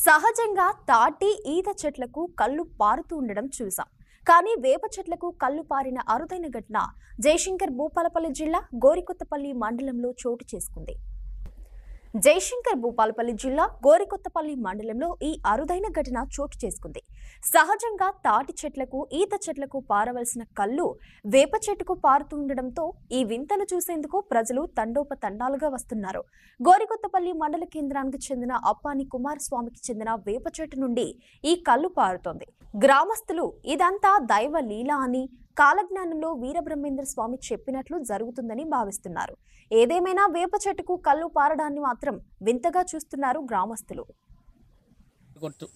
సహజంగా తాటి ఈత చెట్లకు కళ్ళు పారుతూ ఉండడం చూసాం. కానీ వేప చెట్లకు కళ్ళు పారిన అరుదైన ఘటన జయశంకర్ భూపాలపల్లి జిల్లా గోరికొత్తపల్లి మండలంలో చోటు చేసుకుంది. జయశంకర్ భూపాలపల్లి జిల్లా గోరికొత్తపల్లి మండలంలో ఈ అరుదైన ఘటన చోటు చేసుకుంది. సహజంగా తాటి చెట్లకు ఈత చెట్లకు పారవలసిన కళ్ళు వేప చెట్టుకు పారుతూ ఉండడంతో ఈ వింతను చూసేందుకు ప్రజలు తండోపతండాలుగా వస్తున్నారు. గోరికొత్తపల్లి మండల కేంద్రానికి చెందిన అప్పాని కుమారస్వామికి చెందిన వేప చెట్టు నుండి ఈ కళ్ళు పారుతోంది. గ్రామస్తులు ఇదంతా దైవ లీల అని, కాలజ్ఞానంలో వీరబ్రహ్మేంద్ర స్వామి చెప్పినట్లు జరుగుతుందని భావిస్తున్నారు. ఏదేమైనా వేప చెట్టుకు కళ్ళు పారడాన్ని మాత్రం వింతగా చూస్తున్నారు గ్రామస్తులు.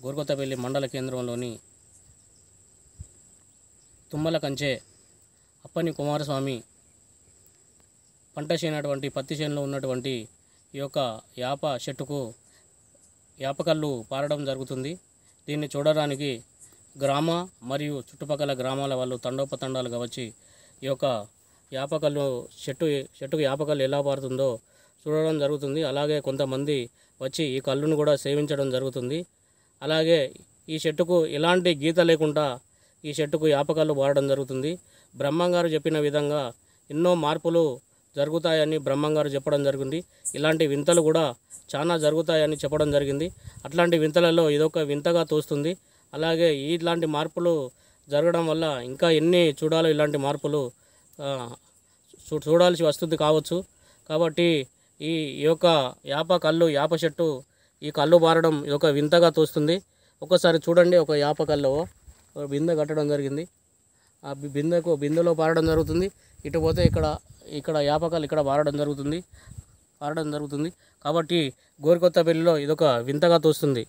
గోరికొత్తపల్లి మండల కేంద్రంలోని తుమ్మల కంచె అప్పని కుమారస్వామి పంట చేయనటువంటి పత్తి చేనులో ఉన్నటువంటి ఈ యొక్క యాప చెట్టుకు యాపకళ్ళు పారడం జరుగుతుంది. దీన్ని చూడడానికి గ్రామ మరియు చుట్టుపక్కల గ్రామాల వాళ్ళు తండోపతండాలుగా వచ్చి ఈ యొక్క యాపకళ్ళు చెట్టుకు యాపకళ్ళు ఎలా పారుతుందో చూడడం జరుగుతుంది. అలాగే కొంతమంది వచ్చి ఈ కళ్ళును కూడా సేవించడం జరుగుతుంది. అలాగే ఈ చెట్టుకు ఎలాంటి గీత లేకుండా ఈ చెట్టుకు యాపకళ్ళు పారడం జరుగుతుంది. బ్రహ్మంగారు చెప్పిన విధంగా ఎన్నో మార్పులు జరుగుతాయని బ్రహ్మంగారు చెప్పడం జరిగింది. ఇలాంటి వింతలు కూడా చాలా జరుగుతాయని చెప్పడం జరిగింది. అట్లాంటి వింతలలో ఇదొక వింతగా తోస్తుంది. అలాగే ఇట్లాంటి మార్పులు జరగడం వల్ల ఇంకా ఎన్ని చూడాలో ఇలాంటి మార్పులు చూడాల్సి వస్తుంది కావచ్చు. కాబట్టి ఈ యొక్క యాప చెట్టు ఈ కళ్ళు పారడం ఇది ఒక వింతగా తోస్తుంది. ఒకసారి చూడండి, ఒక యాప కళ్ళు బిందె కట్టడం జరిగింది. ఆ బిందెలో పారడం జరుగుతుంది. ఇటు పోతే ఇక్కడ యాపకళ్ళు ఇక్కడ పారడం జరుగుతుంది. కాబట్టి గోరికొత్తపల్లిలో ఇదొక వింతగా తోస్తుంది.